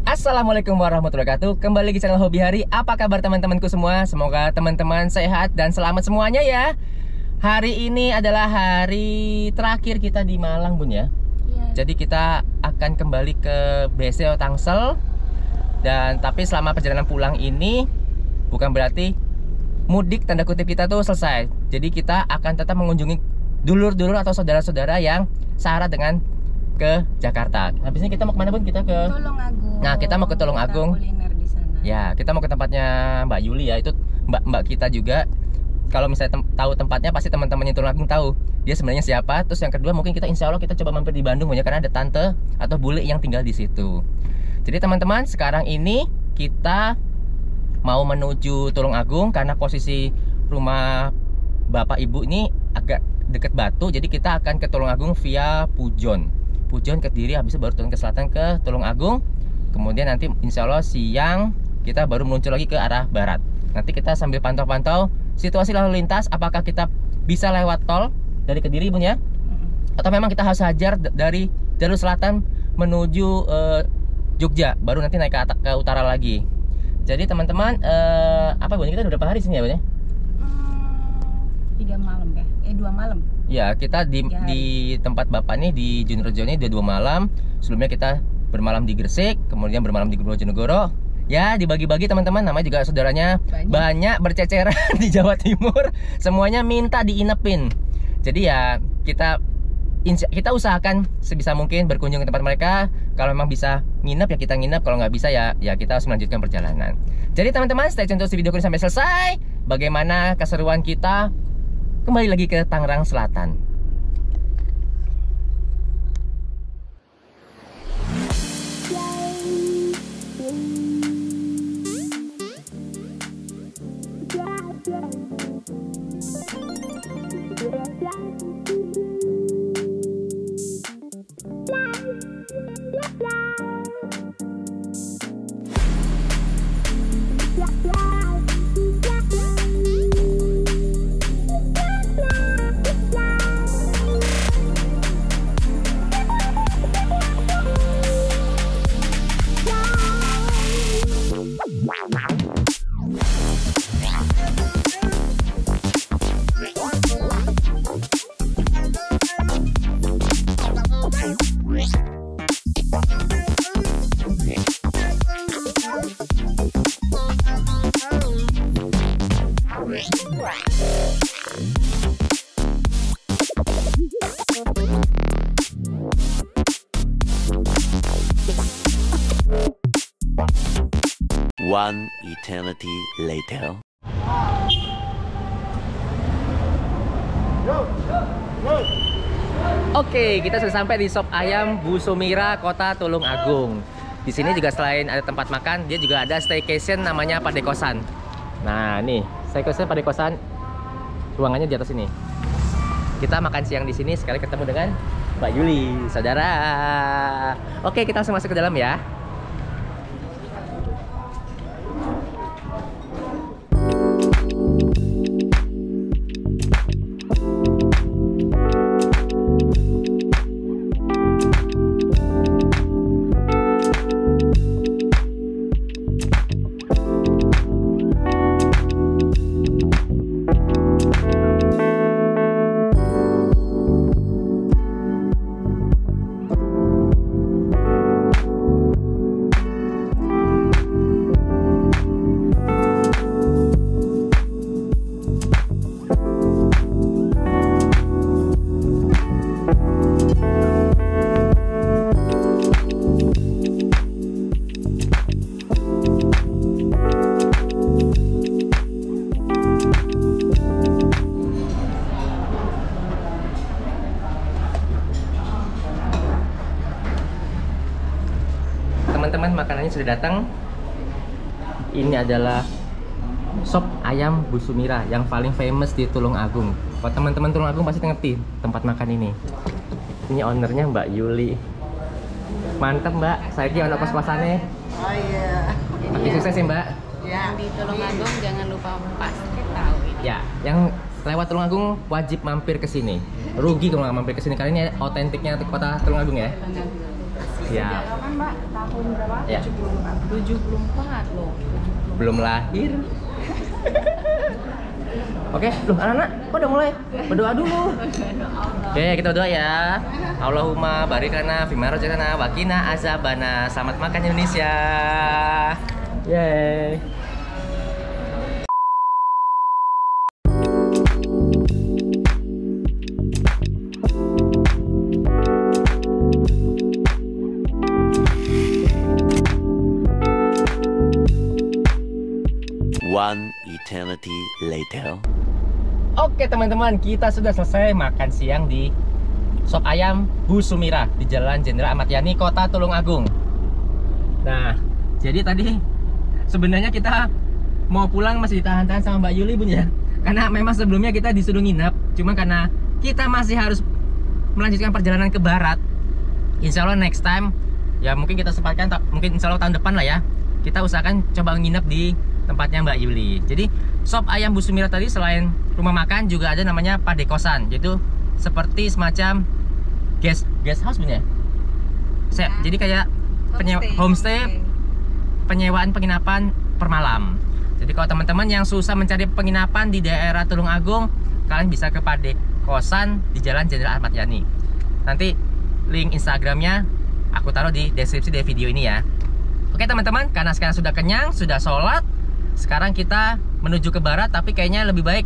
Assalamualaikum warahmatullahi wabarakatuh. Kembali di channel Hobi Hari. Apa kabar teman-temanku semua? Semoga teman-teman sehat dan selamat semuanya ya. Hari ini adalah hari terakhir kita di Malang, Bun ya. Iya. Jadi kita akan kembali ke BSD Tangsel. Dan tapi selama perjalanan pulang ini bukan berarti mudik tanda kutip kita tuh selesai. Jadi kita akan tetap mengunjungi dulur-dulur atau saudara-saudara yang syarat dengan ke Jakarta. Habis ini kita mau kemana, Bun? Kita ke Tulungagung. Nah, kita mau ke Tulungagung. Kuliner di sana. Ya, kita mau ke tempatnya Mbak Yuli ya. Itu mbak kita juga. Kalau misalnya tahu tempatnya, pasti teman-temannya Tulungagung tahu dia sebenarnya siapa. Terus yang kedua, mungkin kita insya Allah kita coba mampir di Bandung ya, karena ada tante atau bule yang tinggal di situ. Jadi teman-teman, sekarang ini kita mau menuju Tulungagung karena posisi rumah bapak ibu ini agak deket Batu. Jadi kita akan ke Tulungagung via Pujon Kediri, habis itu baru turun ke selatan ke Tulungagung. Kemudian nanti insya Allah siang kita baru meluncur lagi ke arah barat. Nanti kita sambil pantau-pantau situasi lalu lintas, apakah kita bisa lewat tol dari Kediri, Bun ya, atau memang kita harus hajar dari jalur selatan menuju Jogja, baru nanti naik ke utara lagi. Jadi teman-teman, apa Bun, kita udah berapa hari sini ya, Bun ya? 3 malam ya? 2 malam. Ya, kita di tempat bapak nih di Junrejo ini udah 2 malam. Sebelumnya kita bermalam di Gresik, kemudian bermalam di Bojonegoro. Ya, dibagi-bagi teman-teman, namanya juga saudaranya banyak berceceran di Jawa Timur. Semuanya minta diinepin. Jadi ya kita usahakan sebisa mungkin berkunjung ke tempat mereka. Kalau memang bisa nginep ya kita nginep, kalau nggak bisa ya kita harus melanjutkan perjalanan. Jadi teman-teman, stay tune terus di video ini sampai selesai. Bagaimana keseruan kita kembali lagi ke Tangerang Selatan. One eternity later. Oke, kita sudah sampai di Sop Ayam Bu Sumira, Kota Tulungagung. Di sini juga selain ada tempat makan, dia juga ada staycation namanya Padekosan. Nah, nih, staycation Padekosan. Ruangannya di atas ini. Kita makan siang di sini sekali ketemu dengan Mbak Yuli, saudara. Oke, kita langsung masuk ke dalam ya. Teman-teman, makanannya sudah datang. Ini adalah Sop Ayam Bu Sumira yang paling famous di Tulungagung. Kalau teman-teman Tulungagung pasti ngerti tempat makan ini. Ini ownernya Mbak Yuli. Mantep Mbak, saya kira anak kos-kosannya. Oh iya. Makin sukses ya Mbak. Ya. Di Tulungagung jangan lupa pasti tahu ini. Ya, yang lewat Tulungagung wajib mampir ke sini. Rugi kalau nggak mampir ke sini, karena ini otentiknya kota Tulungagung ya. Siap. Kan Mbak tahun berapa? Ya. 74 loh. Belum lahir. Oke, loh anak-anak, kok udah mulai? Berdoa dulu. Oke, kita berdoa ya. Allahumma barik lana fima razaqtana wa qina azabana. Selamat makan Indonesia. Yeay. One eternity later. Oke teman-teman, kita sudah selesai makan siang di Sop Ayam Bu Sumira di Jalan Jenderal Ahmad Yani, Kota Tulungagung. Nah, jadi tadi sebenarnya kita mau pulang masih ditahan-tahan sama Mbak Yuli, Bun ya. Karena memang sebelumnya kita disuruh nginap, cuma karena kita masih harus melanjutkan perjalanan ke barat. Insya Allah next time, ya mungkin kita sempatkan, mungkin insya Allah tahun depan lah ya, kita usahakan coba nginep di tempatnya Mbak Yuli. Jadi Sop Ayam Bu Sumira tadi selain rumah makan juga ada namanya padekosan, yaitu seperti semacam guest house punya. Jadi kayak homestay, penyewaan penginapan per malam. Jadi kalau teman-teman yang susah mencari penginapan di daerah Tulungagung, kalian bisa ke padekosan di Jalan Jenderal Ahmad Yani. Nanti link Instagramnya aku taruh di deskripsi dari video ini ya. Oke teman-teman, karena sekarang sudah kenyang, sudah sholat, sekarang kita menuju ke barat, tapi kayaknya lebih baik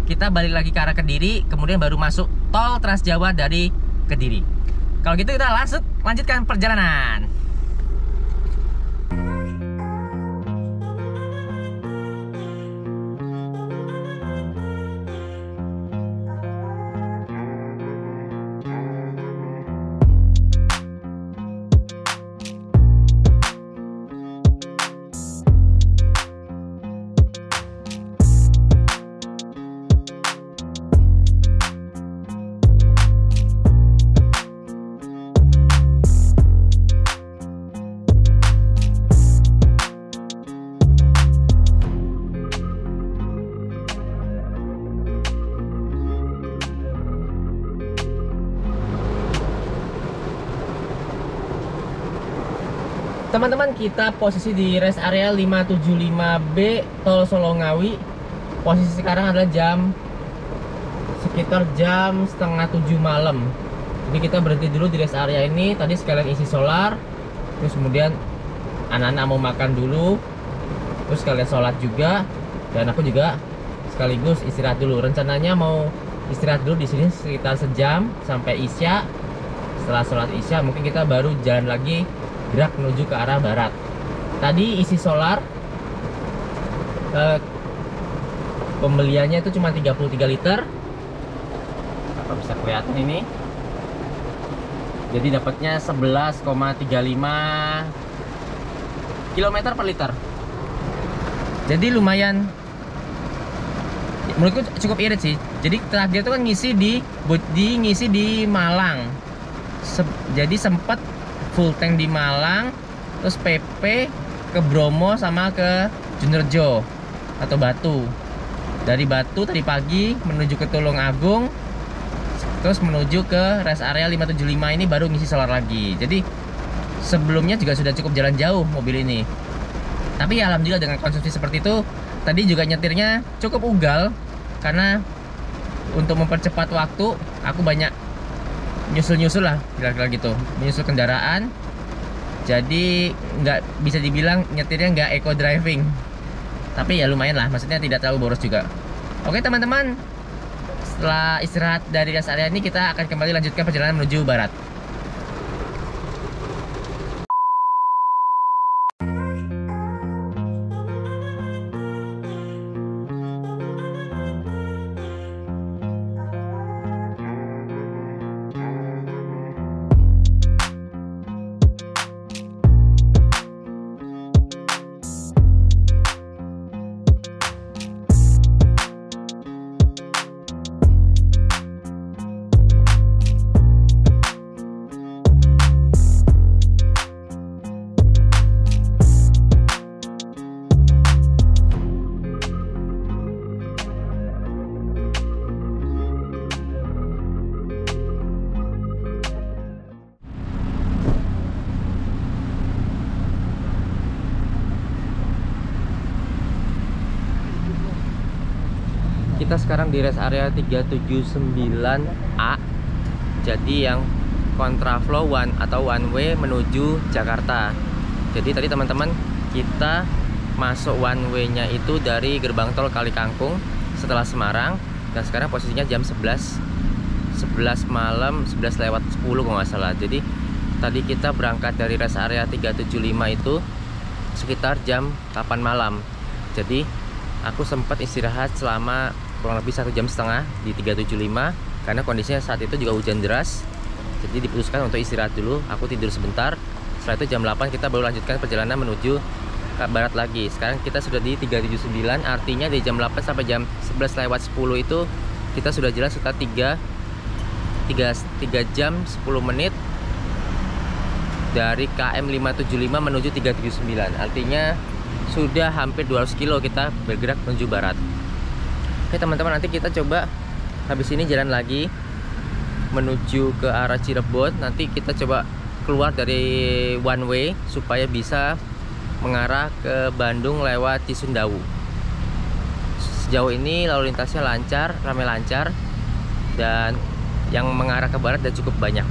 kita balik lagi ke arah Kediri, kemudian baru masuk tol Trans Jawa dari Kediri. Kalau gitu kita lanjutkan perjalanan. Teman-teman, kita posisi di rest area 575B Tol Solongawi. Posisi sekarang adalah sekitar jam setengah 7 malam. Jadi kita berhenti dulu di rest area ini. Tadi sekalian isi solar, terus kemudian anak-anak mau makan dulu, terus sekalian sholat juga, dan aku juga sekaligus istirahat dulu. Rencananya mau istirahat dulu di sini sekitar sejam sampai Isya. Setelah sholat Isya mungkin kita baru jalan lagi, gerak menuju ke arah barat. Tadi isi solar, pembeliannya itu cuma 33 liter. Apa bisa kelihatan ini? Jadi dapatnya 11,35 km per liter. Jadi lumayan, menurutku cukup irit sih. Jadi terakhir itu kan ngisi di Malang. Jadi sempat full tank di Malang, terus PP ke Bromo sama ke Junrejo atau Batu. Dari Batu tadi pagi menuju ke Tulungagung, terus menuju ke rest area 575 ini baru ngisi solar lagi. Jadi sebelumnya juga sudah cukup jalan jauh mobil ini. Tapi ya alhamdulillah dengan konsumsi seperti itu, tadi juga nyetirnya cukup ugal, karena untuk mempercepat waktu aku banyak nyusul lah, kira-kira gitu, menyusul kendaraan. Jadi nggak bisa dibilang nyetirnya nggak eco driving, tapi ya lumayan lah, maksudnya tidak terlalu boros juga. Oke teman-teman, setelah istirahat dari rest area ini, kita akan kembali lanjutkan perjalanan menuju barat. Kita sekarang di rest area 379A. Jadi yang kontraflow atau one way menuju Jakarta. Jadi tadi teman-teman kita masuk one way-nya itu dari gerbang tol Kali Kangkung setelah Semarang, dan sekarang posisinya jam 11 malam, 11 lewat 10 kalau nggak salah. Jadi tadi kita berangkat dari rest area 375 itu sekitar jam 8 malam. Jadi aku sempat istirahat selama kurang lebih 1,5 jam di 375 karena kondisinya saat itu juga hujan deras. Jadi diputuskan untuk istirahat dulu. Aku tidur sebentar. Setelah itu jam 8 kita baru lanjutkan perjalanan menuju ke barat lagi. Sekarang kita sudah di 379, artinya dari jam 8 sampai jam 11 lewat 10 itu kita sudah jalan sekitar 3 jam 10 menit dari KM 575 menuju 379. Artinya sudah hampir 200 kilo kita bergerak menuju barat. Oke teman-teman, nanti kita coba habis ini jalan lagi menuju ke arah Cirebon. Nanti kita coba keluar dari one way supaya bisa mengarah ke Bandung lewat Cisundawu. Sejauh ini lalu lintasnya lancar, ramai lancar, dan yang mengarah ke barat dan cukup banyak.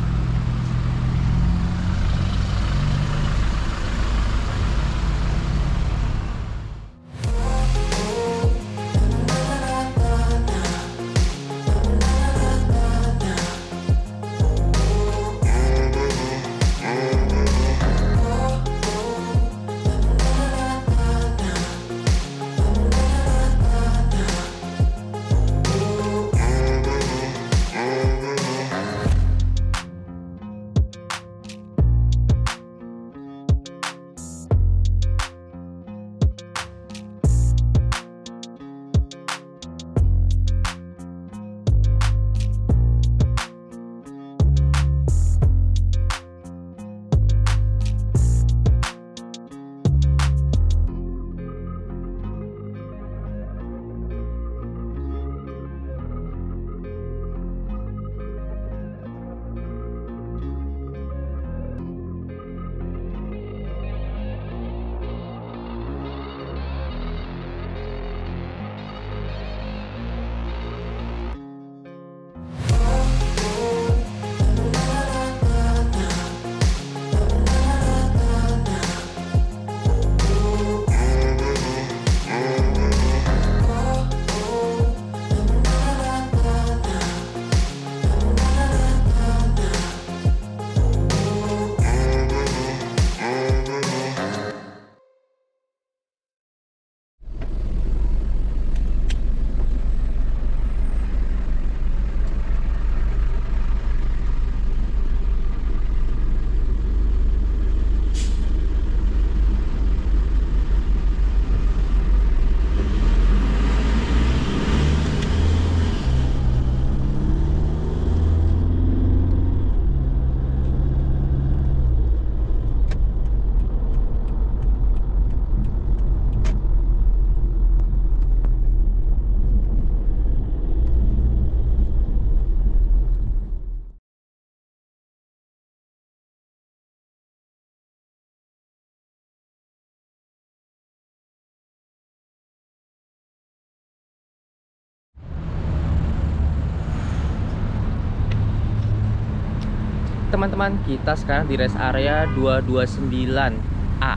Teman-teman, kita sekarang di rest area 229A.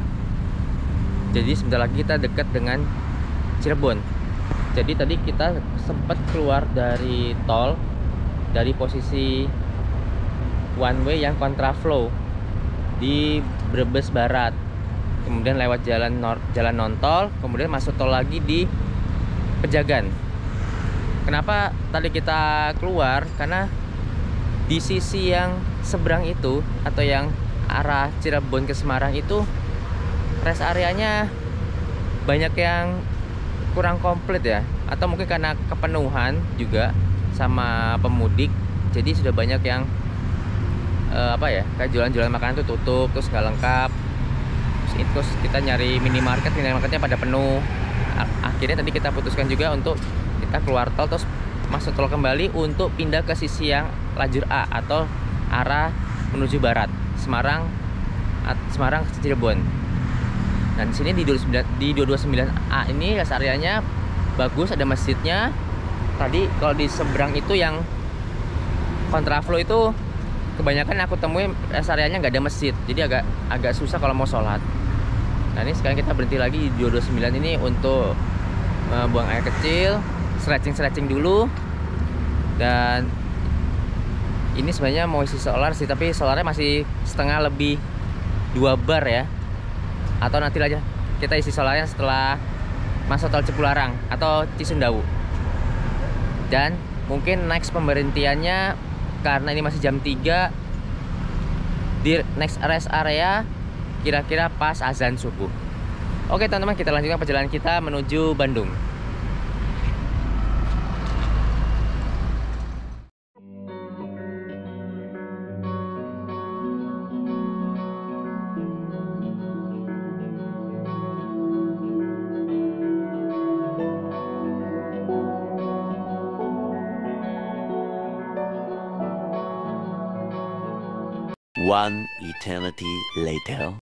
Jadi sebentar lagi kita dekat dengan Cirebon. Jadi tadi kita sempat keluar dari tol dari posisi one way yang kontraflow di Brebes Barat. Kemudian lewat jalan non tol, kemudian masuk tol lagi di Pejagan. Kenapa tadi kita keluar? Karena di sisi yang seberang itu atau yang arah Cirebon ke Semarang itu rest areanya banyak yang kurang komplit ya, atau mungkin karena kepenuhan juga sama pemudik. Jadi sudah banyak yang kayak jualan-jualan makanan tuh tutup, terus nggak lengkap. Terus kita nyari minimarketnya pada penuh. Akhirnya tadi kita putuskan juga untuk kita keluar tol terus masuk tol kembali untuk pindah ke sisi yang lajur A atau arah menuju barat, Semarang ke Cirebon. Dan di sini di 229A ini rest areanya bagus, ada masjidnya, tadi kalau di seberang itu yang kontraflow itu kebanyakan aku temuin rest areanya nggak ada masjid, jadi agak susah kalau mau sholat. Nah ini sekarang kita berhenti lagi di 229 ini untuk buang air kecil, stretching dulu. Dan ini sebenarnya mau isi solar sih, tapi solarnya masih setengah lebih 2 bar ya. Atau nanti aja kita isi solarnya setelah masuk tol Cipularang atau Cisundawu. Dan mungkin next pemberhentiannya karena ini masih jam 3 di next rest area kira-kira pas azan subuh. Oke teman-teman, kita lanjutkan perjalanan kita menuju Bandung. One eternity later.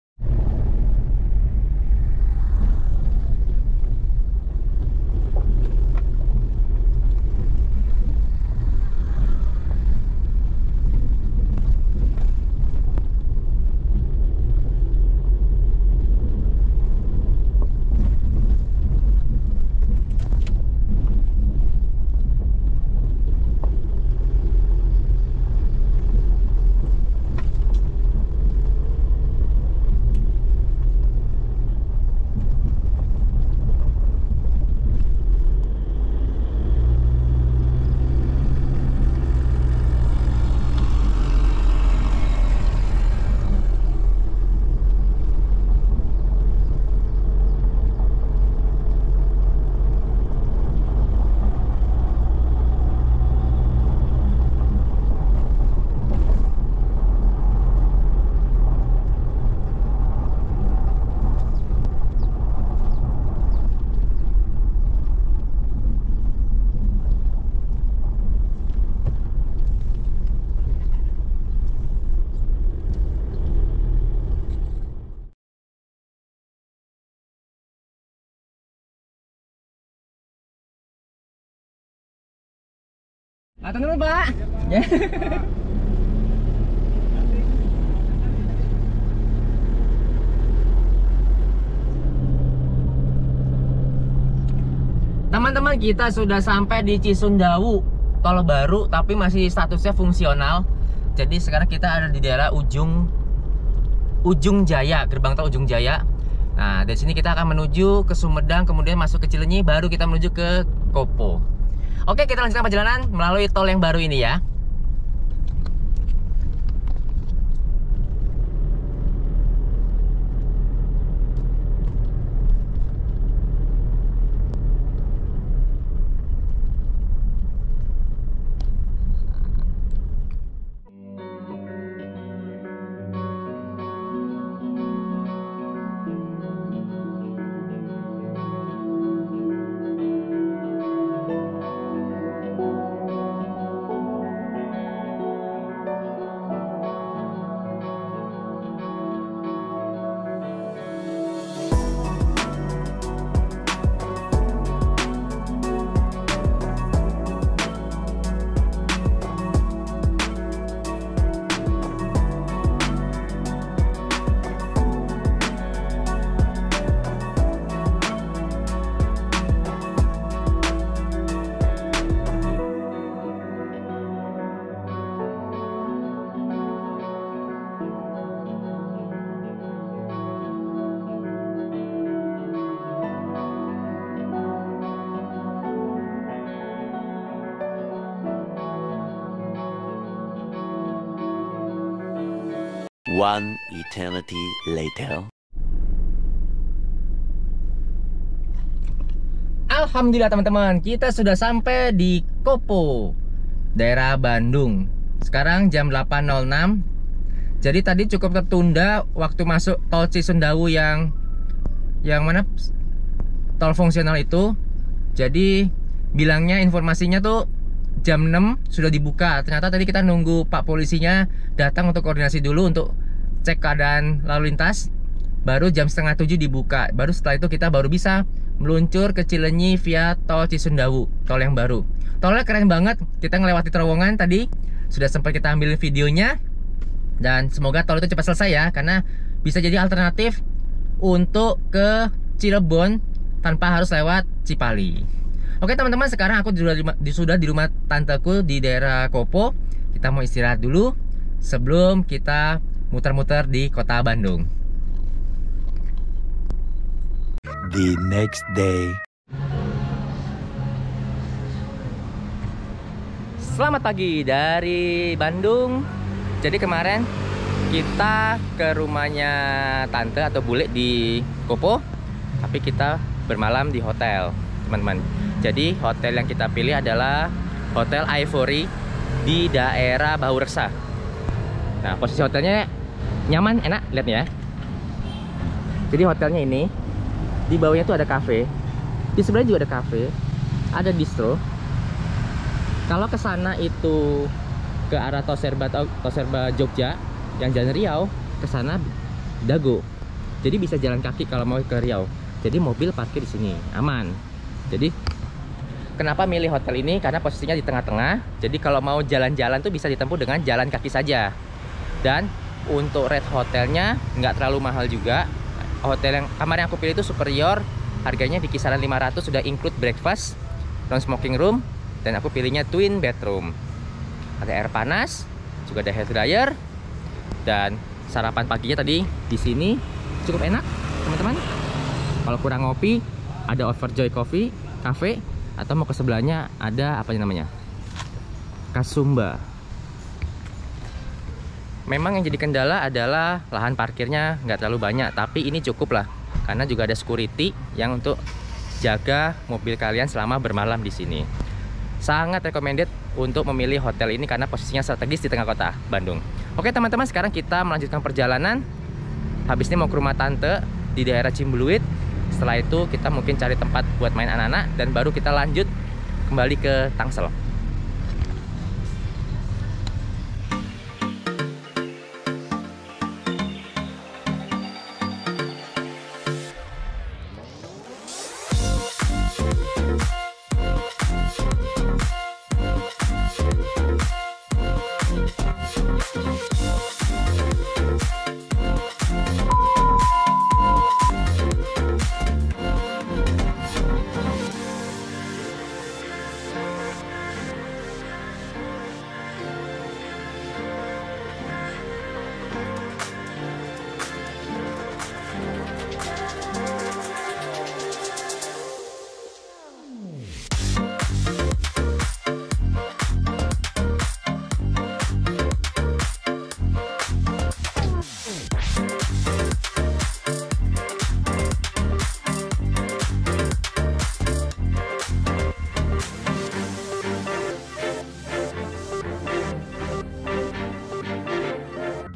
Atau dulu Pak. Ya. Teman-teman, kita sudah sampai di Cisundawu, tol baru tapi masih statusnya fungsional. Jadi sekarang kita ada di daerah Ujung Jaya, gerbang tol Ujung Jaya. Nah, dari sini kita akan menuju ke Sumedang, kemudian masuk ke Cileunyi, baru kita menuju ke Kopo. Oke, kita lanjutkan perjalanan melalui tol yang baru ini ya. One eternity later. Alhamdulillah teman-teman, kita sudah sampai di Kopo, daerah Bandung. Sekarang jam 8.06. Jadi tadi cukup tertunda waktu masuk tol Cisundawu yang mana tol fungsional itu. Jadi bilangnya informasinya tuh jam 6 sudah dibuka. Ternyata tadi kita nunggu Pak polisinya datang untuk koordinasi dulu untuk cek keadaan lalu lintas. Baru jam 6:30 dibuka. Baru setelah itu kita baru bisa meluncur ke Cileunyi via tol Cisundawu, tol yang baru. Tolnya keren banget. Kita ngelewati terowongan tadi, sudah sempat kita ambil videonya. Dan semoga tol itu cepat selesai ya, karena bisa jadi alternatif untuk ke Cirebon tanpa harus lewat Cipali. Oke teman-teman, sekarang aku sudah di rumah tanteku di daerah Kopo. Kita mau istirahat dulu sebelum kita muter-muter di kota Bandung. The next day. Selamat pagi dari Bandung. Jadi kemarin kita ke rumahnya tante atau bule di Kopo, tapi kita bermalam di hotel, teman-teman. Jadi hotel yang kita pilih adalah Hotel Ivory di daerah Baureksa. Nah, posisi hotelnya nyaman, enak, lihat ya. Jadi hotelnya ini di bawahnya tuh ada cafe, di sebelahnya juga ada cafe, ada distro. Kalau ke sana itu ke arah Toserba Jogja, yang jalan Riau, ke sana Dago. Jadi bisa jalan kaki kalau mau ke Riau. Jadi mobil parkir di sini aman. Jadi kenapa milih hotel ini? Karena posisinya di tengah-tengah. Jadi kalau mau jalan-jalan tuh bisa ditempuh dengan jalan kaki saja. Dan untuk rate hotelnya nggak terlalu mahal juga. Hotel yang kamar yang aku pilih itu superior, harganya di kisaran 500, sudah include breakfast, non smoking room, dan aku pilihnya twin bedroom. Ada air panas, juga ada hair dryer, dan sarapan paginya tadi di sini cukup enak, teman-teman. Kalau kurang ngopi, ada Overjoy Coffee Cafe, atau mau ke sebelahnya ada apa namanya, Kasumba. Memang yang jadi kendala adalah lahan parkirnya nggak terlalu banyak, tapi ini cukup lah, karena juga ada security yang untuk jaga mobil kalian selama bermalam di sini. Sangat recommended untuk memilih hotel ini karena posisinya strategis di tengah kota Bandung. Oke teman-teman, sekarang kita melanjutkan perjalanan. Habis ini mau ke rumah tante di daerah Cimbuluit. Setelah itu kita mungkin cari tempat buat main anak-anak, dan baru kita lanjut kembali ke Tangsel.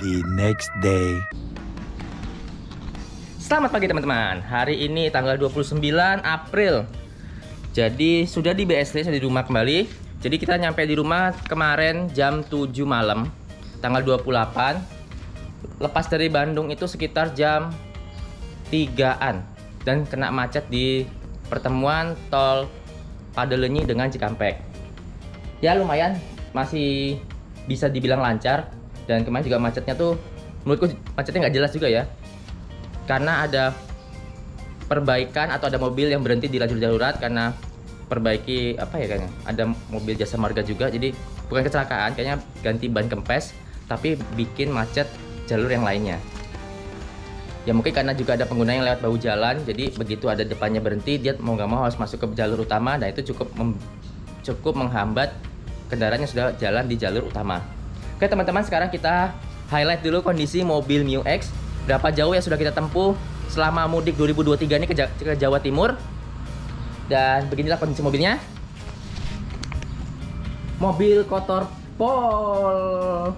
The next day. Selamat pagi teman-teman. Hari ini tanggal 29 April. Jadi sudah di BSD, sudah di rumah kembali. Jadi kita nyampe di rumah kemarin jam 7 malam, tanggal 28. Lepas dari Bandung itu sekitar jam 3-an, dan kena macet di pertemuan tol Padalenyi dengan Cikampek. Ya lumayan, masih bisa dibilang lancar. Dan kemarin juga macetnya tuh, menurutku macetnya nggak jelas juga ya, karena ada perbaikan atau ada mobil yang berhenti di lajur darurat karena perbaiki apa ya, kayaknya ada mobil jasa marga juga. Jadi bukan kecelakaan, kayaknya ganti ban kempes, tapi bikin macet jalur yang lainnya. Ya mungkin karena juga ada pengguna yang lewat bahu jalan, jadi begitu ada depannya berhenti, dia mau nggak mau harus masuk ke jalur utama. Dan itu cukup menghambat kendaraan yang sudah jalan di jalur utama. Oke teman-teman, sekarang kita highlight dulu kondisi mobil Mio X. Berapa jauh yang sudah kita tempuh selama mudik 2023 ini ke Jawa Timur. Dan beginilah kondisi mobilnya. Mobil kotor pol.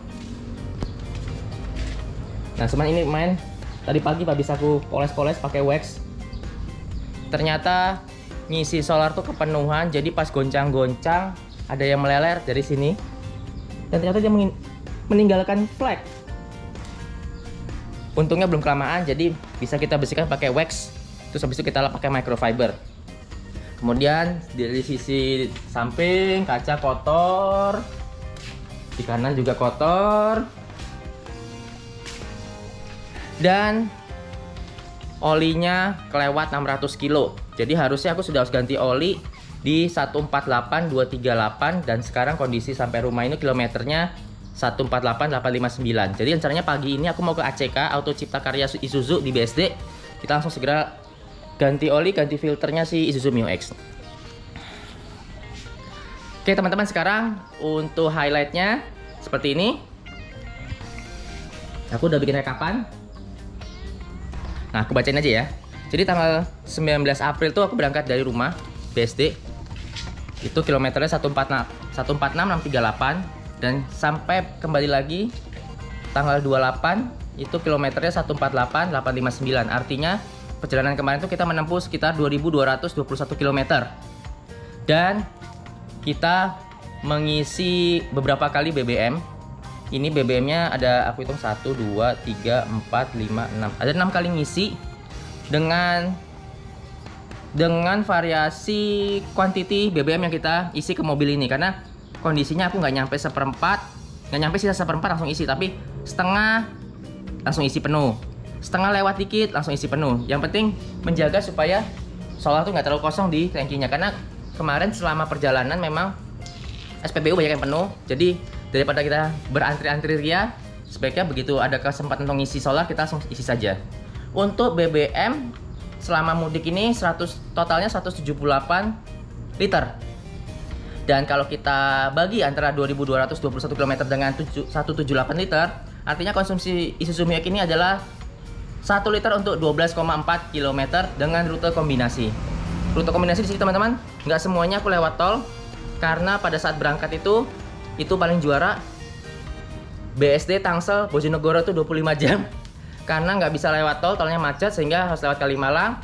Nah cuman ini main tadi pagi habis aku poles-poles pakai wax. Ternyata ngisi solar tuh kepenuhan, jadi pas goncang-goncang ada yang meleler dari sini. Dan ternyata dia meninggalkan flek. Untungnya belum kelamaan, jadi bisa kita bersihkan pakai wax. Terus habis itu kita lap pakai microfiber. Kemudian dari sisi samping kaca kotor, di kanan juga kotor, dan olinya kelewat 600 kilo. Jadi harusnya aku sudah harus ganti oli di 148238, dan sekarang kondisi sampai rumah ini kilometernya 148859. Jadi rencananya pagi ini aku mau ke ACK Auto Cipta Karya Isuzu di BSD. Kita langsung segera ganti oli, ganti filternya si Isuzu Mio X. Oke teman-teman, sekarang untuk highlightnya seperti ini. Aku udah bikin rekapan. Nah, aku bacain aja ya. Jadi tanggal 19 April tuh aku berangkat dari rumah BSD. Itu kilometernya 146638, dan sampai kembali lagi tanggal 28 itu kilometernya 148859. Artinya perjalanan kemarin tuh kita menempuh sekitar 2221 km. Dan kita mengisi beberapa kali BBM. Ini BBM-nya ada, aku hitung 1, 2, 3, 4, 5, 6. Ada 6 kali ngisi dengan variasi quantity BBM yang kita isi ke mobil ini. Karena kondisinya aku nggak nyampe seperempat, nggak nyampe sisa seperempat langsung isi, tapi setengah langsung isi penuh, setengah lewat dikit langsung isi penuh. Yang penting menjaga supaya solar tuh nggak terlalu kosong di tangkinya, karena kemarin selama perjalanan memang SPBU banyak yang penuh. Jadi daripada kita berantri-antri ria, sebaiknya begitu ada kesempatan untuk ngisi solar kita langsung isi saja. Untuk BBM selama mudik ini totalnya 178 liter. Dan kalau kita bagi antara 2221 km dengan 178 liter, artinya konsumsi Isuzu Mio X ini adalah 1 liter untuk 12,4 km dengan rute kombinasi. Rute kombinasi di sini teman-teman, nggak semuanya aku lewat tol, karena pada saat berangkat itu paling juara BSD Tangsel Bojonegoro itu 25 jam. Karena nggak bisa lewat tol, tolnya macet, sehingga harus lewat Kalimalang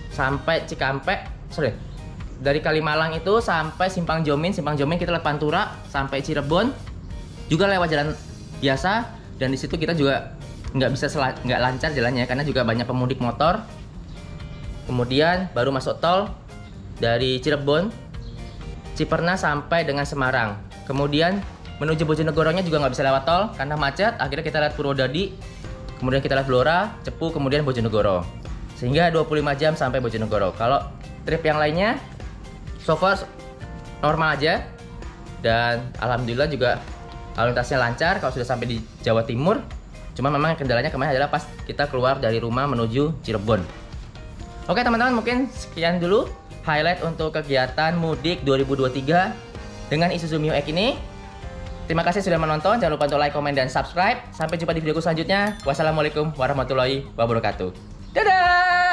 sampai Cikampek. Dari Kalimalang itu sampai Simpang Jomin kita lewat Pantura sampai Cirebon, juga lewat jalan biasa. Dan di situ kita juga nggak lancar jalannya karena juga banyak pemudik motor. Kemudian baru masuk tol dari Cirebon, Cipernas sampai dengan Semarang. Kemudian menuju Bojonegoronya juga nggak bisa lewat tol karena macet. Akhirnya kita lewat Purwodadi, kemudian kita lewat Blora, Cepu, kemudian Bojonegoro. Sehingga 25 jam sampai Bojonegoro. Kalau trip yang lainnya so far normal aja, dan alhamdulillah juga lalu lintasnya lancar kalau sudah sampai di Jawa Timur. Cuma memang kendalanya kemarin adalah pas kita keluar dari rumah menuju Cirebon. Oke teman-teman, mungkin sekian dulu highlight untuk kegiatan mudik 2023 dengan Isuzu Mio X ini. Terima kasih sudah menonton, jangan lupa untuk like, komen, dan subscribe. Sampai jumpa di videoku selanjutnya. Wassalamualaikum warahmatullahi wabarakatuh. Dadah!